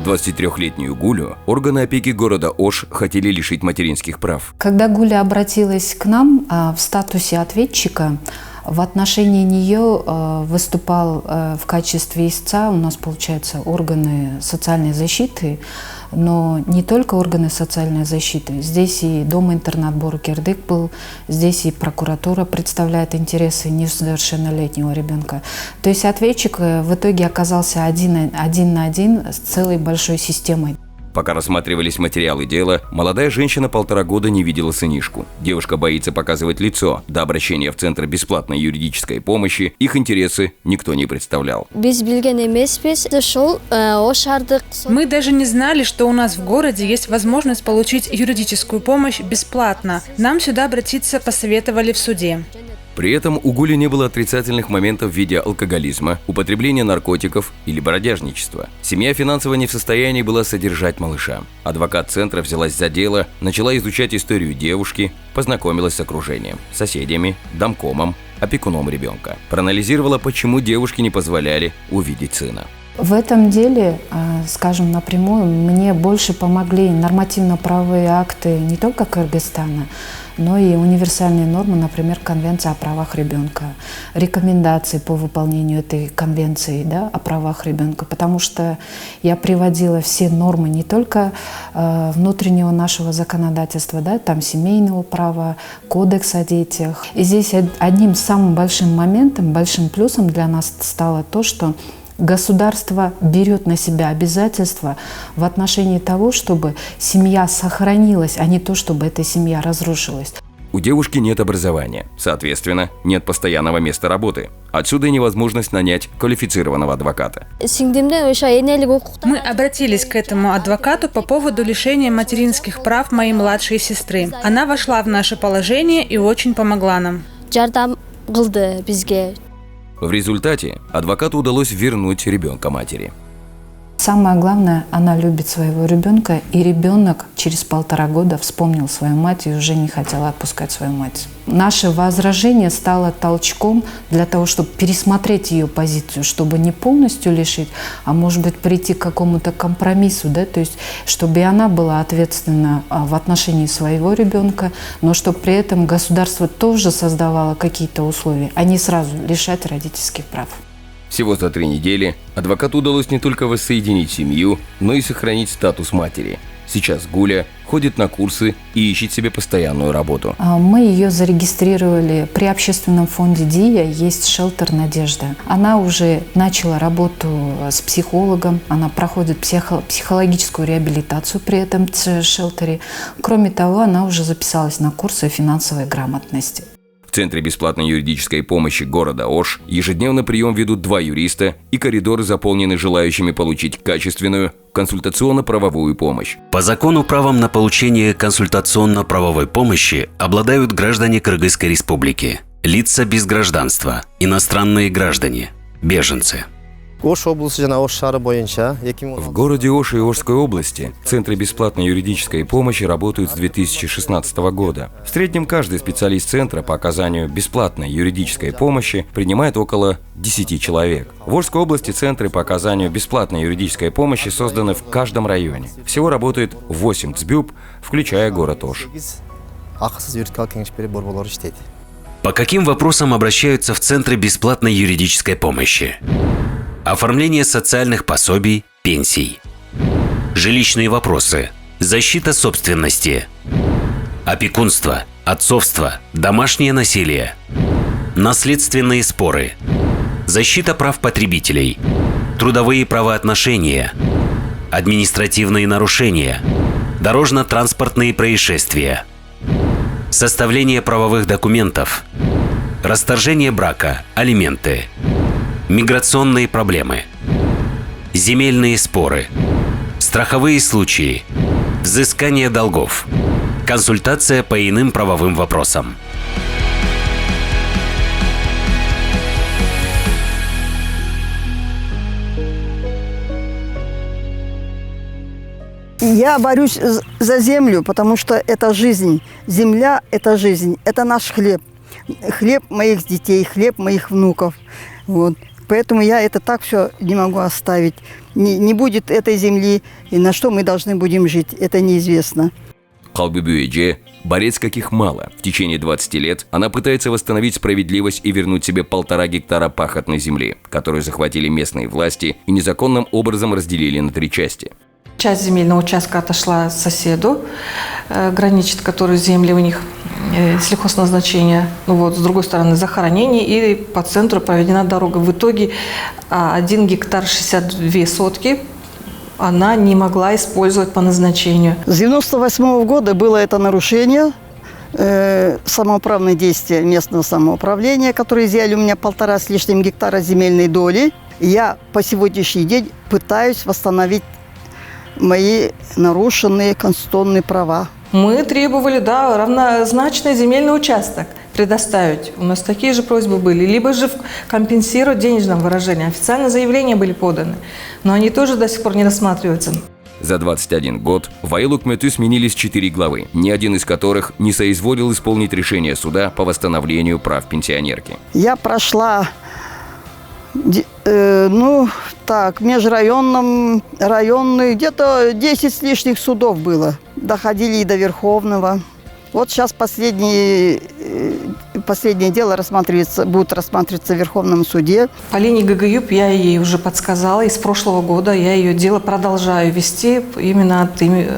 23-летнюю Гулю органы опеки города Ош хотели лишить материнских прав. Когда Гуля обратилась к нам в статусе ответчика, в отношении нее выступал в качестве истца у нас, получается, органы социальной защиты, но не только органы социальной защиты. Здесь и дом-интернат Бору-Кердык был, здесь и прокуратура представляет интересы несовершеннолетнего ребенка. То есть ответчик в итоге оказался один на один с целой большой системой. Пока рассматривались материалы дела, молодая женщина 1,5 года не видела сынишку. Девушка боится показывать лицо. До обращения в Центр бесплатной юридической помощи их интересы никто не представлял. Мы даже не знали, что у нас в городе есть возможность получить юридическую помощь бесплатно. Нам сюда обратиться посоветовали в суде. При этом у Гули не было отрицательных моментов в виде алкоголизма, употребления наркотиков или бродяжничества. Семья финансово не в состоянии была содержать малыша. Адвокат центра взялась за дело, начала изучать историю девушки, познакомилась с окружением, соседями, домкомом, опекуном ребенка. Проанализировала, почему девушке не позволяли увидеть сына. В этом деле, скажем напрямую, мне больше помогли нормативно-правовые акты не только Кыргызстана, но и универсальные нормы, например, Конвенция о правах ребенка, рекомендации по выполнению этой конвенции, да, о правах ребенка, потому что я приводила все нормы не только внутреннего нашего законодательства, да, там семейного права, кодекс о детях. И здесь одним самым большим моментом, большим плюсом для нас стало то, что государство берет на себя обязательства в отношении того, чтобы семья сохранилась, а не то, чтобы эта семья разрушилась. У девушки нет образования, соответственно, нет постоянного места работы. Отсюда и невозможность нанять квалифицированного адвоката. Мы обратились к этому адвокату по поводу лишения материнских прав моей младшей сестры. Она вошла в наше положение и очень помогла нам. В результате адвокату удалось вернуть ребенка матери. Самое главное, она любит своего ребенка, и ребенок через 1,5 года вспомнил свою мать и уже не хотел отпускать свою мать. Наше возражение стало толчком для того, чтобы пересмотреть ее позицию, чтобы не полностью лишить, а может быть прийти к какому-то компромиссу, да, то есть чтобы и она была ответственна в отношении своего ребенка, но чтобы при этом государство тоже создавало какие-то условия, а не сразу лишать родительских прав. Всего за 3 недели адвокату удалось не только воссоединить семью, но и сохранить статус матери. Сейчас Гуля ходит на курсы и ищет себе постоянную работу. Мы ее зарегистрировали при общественном фонде ДИЯ, есть шелтер «Надежда». Она уже начала работу с психологом, она проходит психологическую реабилитацию при этом шелтере. Кроме того, она уже записалась на курсы финансовой грамотности. В Центре бесплатной юридической помощи города Ош ежедневно прием ведут 2 юриста, и коридоры заполнены желающими получить качественную консультационно-правовую помощь. По закону правом на получение консультационно-правовой помощи обладают граждане Кыргызской республики, лица без гражданства, иностранные граждане, беженцы. В городе Ош и Ошской области Центры бесплатной юридической помощи работают с 2016 года. В среднем каждый специалист Центра по оказанию бесплатной юридической помощи принимает около 10 человек. В Ошской области Центры по оказанию бесплатной юридической помощи созданы в каждом районе. Всего работает 8 ЦБЮП, включая город Ош. По каким вопросам обращаются в Центры бесплатной юридической помощи? Оформление социальных пособий, пенсий. Жилищные вопросы. Защита собственности. Опекунство, отцовство, домашнее насилие. Наследственные споры. Защита прав потребителей. Трудовые правоотношения. Административные нарушения. Дорожно-транспортные происшествия. Составление правовых документов. Расторжение брака, алименты. Миграционные проблемы, земельные споры, страховые случаи, взыскание долгов, консультация по иным правовым вопросам. Я борюсь за землю, потому что это жизнь. Земля – это жизнь, это наш хлеб. Хлеб моих детей, хлеб моих внуков. Вот. Поэтому я это так все не могу оставить. не будет этой земли, и на что мы должны будем жить, это неизвестно. Калбибу Эже – борец, каких мало. В течение 20 лет она пытается восстановить справедливость и вернуть себе 1,5 гектара пахотной земли, которую захватили местные власти и незаконным образом разделили на 3 части. Часть земельного участка отошла соседу, граничит, который земли у них сельхозназначения. С другой стороны захоронение, и по центру проведена дорога. В итоге 1 гектар 62 сотки она не могла использовать по назначению. С 1998 года было это нарушение, самоуправные действия местного самоуправления, которые взяли у меня 1,5 с лишним гектара земельной доли. Я по сегодняшний день пытаюсь восстановить мои нарушенные конституционные права. Мы требовали, равнозначный земельный участок предоставить. У нас такие же просьбы были. Либо же компенсировать в денежном выражении. Официально заявления были поданы, но они тоже до сих пор не рассматриваются. За 21 год в Айлук-Мету сменились 4 главы, ни один из которых не соизволил исполнить решение суда по восстановлению прав пенсионерки. Я прошла районный, где-то 10 с лишних судов было. Доходили и до Верховного. Вот сейчас последнее дело будет рассматриваться в Верховном суде. Полине Гагаюб я ей уже подсказала. Из прошлого года я ее дело продолжаю вести именно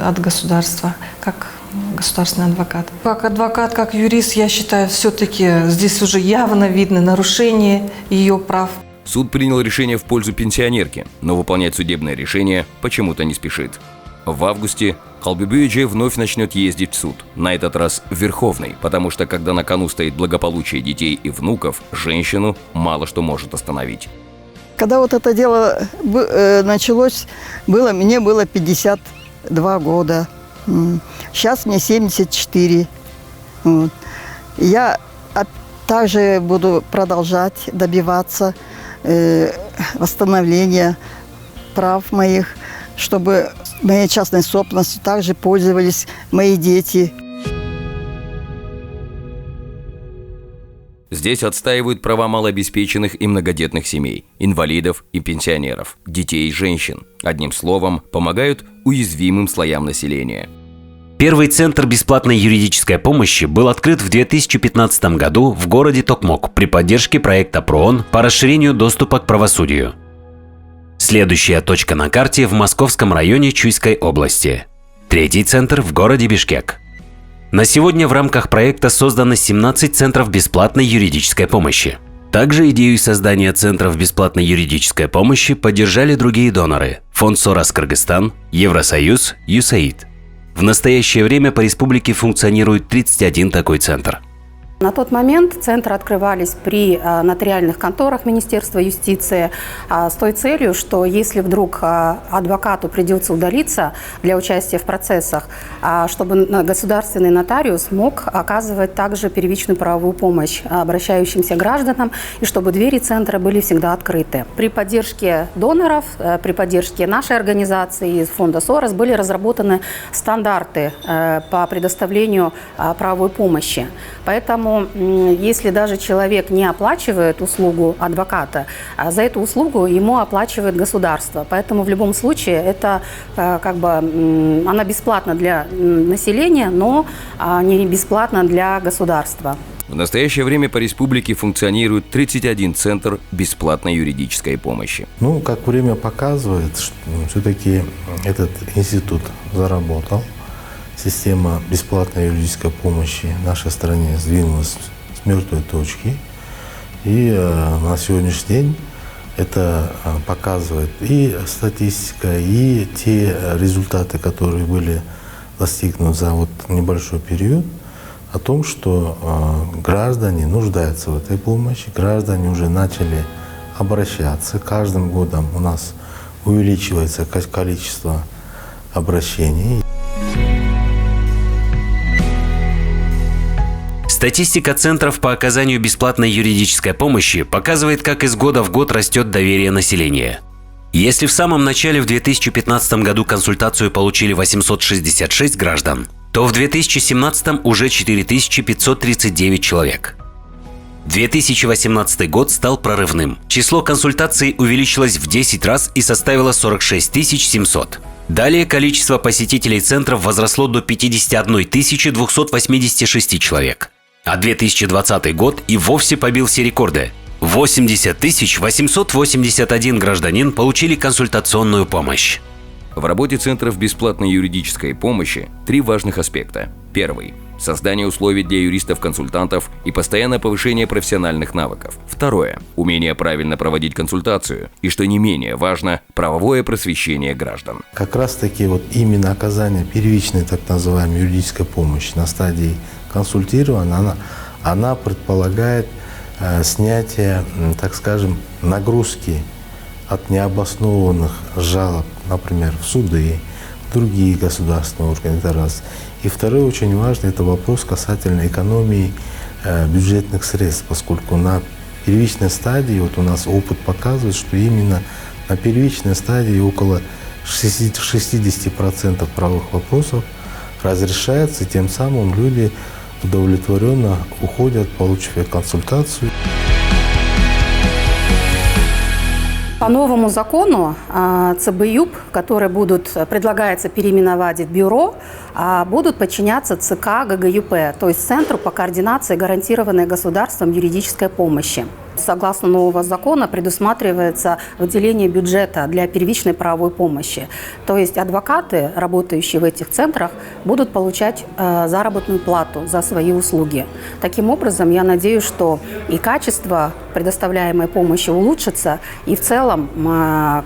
от государства, как государственный адвокат. Как адвокат, как юрист, я считаю, все-таки здесь уже явно видно нарушение ее прав. Суд принял решение в пользу пенсионерки, но выполнять судебное решение почему-то не спешит. В августе Калбибу Эже вновь начнет ездить в суд, на этот раз в Верховный, потому что когда на кону стоит благополучие детей и внуков, женщину мало что может остановить. Когда вот это дело началось, мне было 52 года. Сейчас мне 74. Я также буду продолжать добиваться восстановления прав моих, чтобы моей частной собственностью также пользовались мои дети. Здесь отстаивают права малообеспеченных и многодетных семей, инвалидов и пенсионеров, детей и женщин. Одним словом, помогают уязвимым слоям населения. Первый центр бесплатной юридической помощи был открыт в 2015 году в городе Токмок при поддержке проекта ПРООН по расширению доступа к правосудию. Следующая точка на карте в Московском районе Чуйской области. Третий центр в городе Бишкек. На сегодня в рамках проекта создано 17 центров бесплатной юридической помощи. Также идею создания центров бесплатной юридической помощи поддержали другие доноры – Фонд Сорос Кыргызстан, Евросоюз, ЮСАИД. В настоящее время по республике функционирует 31 такой центр. На тот момент центры открывались при нотариальных конторах Министерства юстиции с той целью, что если вдруг адвокату придется удалиться для участия в процессах, чтобы государственный нотариус мог оказывать также первичную правовую помощь обращающимся гражданам, и чтобы двери центра были всегда открыты. При поддержке доноров, при поддержке нашей организации из фонда Сорос были разработаны стандарты по предоставлению правовой помощи. Поэтому, если даже человек не оплачивает услугу адвоката, за эту услугу ему оплачивает государство. Поэтому в любом случае это она бесплатна для населения, но не бесплатна для государства. В настоящее время по республике функционирует 31 центр бесплатной юридической помощи. Как время показывает, что все-таки этот институт заработал. Система бесплатной юридической помощи в нашей стране сдвинулась с мертвой точки. И на сегодняшний день это показывает и статистика, и те результаты, которые были достигнуты за небольшой период, о том, что граждане нуждаются в этой помощи, граждане уже начали обращаться. Каждым годом у нас увеличивается количество обращений. Статистика центров по оказанию бесплатной юридической помощи показывает, как из года в год растет доверие населения. Если в самом начале в 2015 году консультацию получили 866 граждан, то в 2017 уже 4539 человек. 2018 год стал прорывным. Число консультаций увеличилось в 10 раз и составило 46 700. Далее количество посетителей центров возросло до 51 286 человек. А 2020 год и вовсе побил все рекорды. 80 881 гражданин получили консультационную помощь. В работе центров бесплатной юридической помощи 3 важных аспекта. Первый – создание условий для юристов-консультантов и постоянное повышение профессиональных навыков. Второе – умение правильно проводить консультацию. И, что не менее важно, правовое просвещение граждан. Как раз таки вот именно оказание первичной так называемой юридической помощи на стадии консультирования, она предполагает снятие, так скажем, нагрузки от необоснованных жалоб, например, в суды, в другие государственные органы. Это раз. И второй очень важный – это вопрос касательно экономии бюджетных средств, поскольку на первичной стадии, вот у нас опыт показывает, что именно на первичной стадии около 60% правовых вопросов разрешается, и тем самым люди удовлетворенно уходят, получив консультацию. По новому закону ЦБЮП, которые предлагается переименовать в бюро, будут подчиняться ЦК ГГЮП, то есть Центру по координации гарантированной государством юридической помощи. Согласно нового закона предусматривается выделение бюджета для первичной правовой помощи. То есть адвокаты, работающие в этих центрах, будут получать заработную плату за свои услуги. Таким образом, я надеюсь, что и качество предоставляемой помощи улучшится, и в целом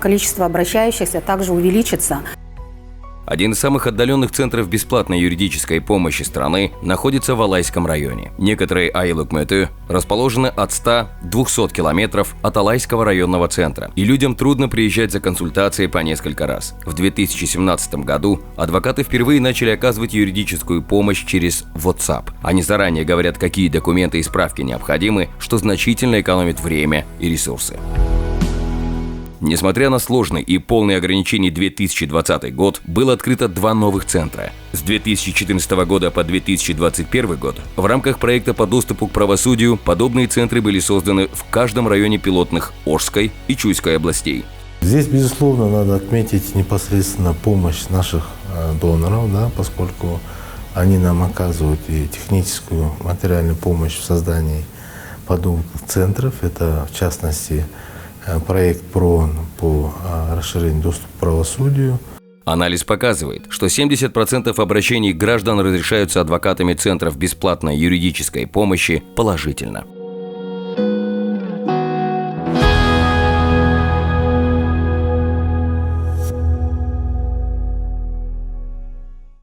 количество обращающихся также увеличится. Один из самых отдаленных центров бесплатной юридической помощи страны находится в Алайском районе. Некоторые айлукметы расположены от 100-200 километров от Алайского районного центра, и людям трудно приезжать за консультацией по несколько раз. В 2017 году адвокаты впервые начали оказывать юридическую помощь через WhatsApp. Они заранее говорят, какие документы и справки необходимы, что значительно экономит время и ресурсы. Несмотря на сложный и полный ограничений 2020 год, было открыто 2 новых центра. С 2014 года по 2021 год в рамках проекта по доступу к правосудию подобные центры были созданы в каждом районе пилотных Орской и Чуйской областей. Здесь, безусловно, надо отметить непосредственно помощь наших доноров, да, поскольку они нам оказывают и техническую, материальную помощь в создании подобных центров. Это, в частности, проект ПРООН по расширению доступа к правосудию. Анализ показывает, что 70% обращений граждан разрешаются адвокатами центров бесплатной юридической помощи положительно.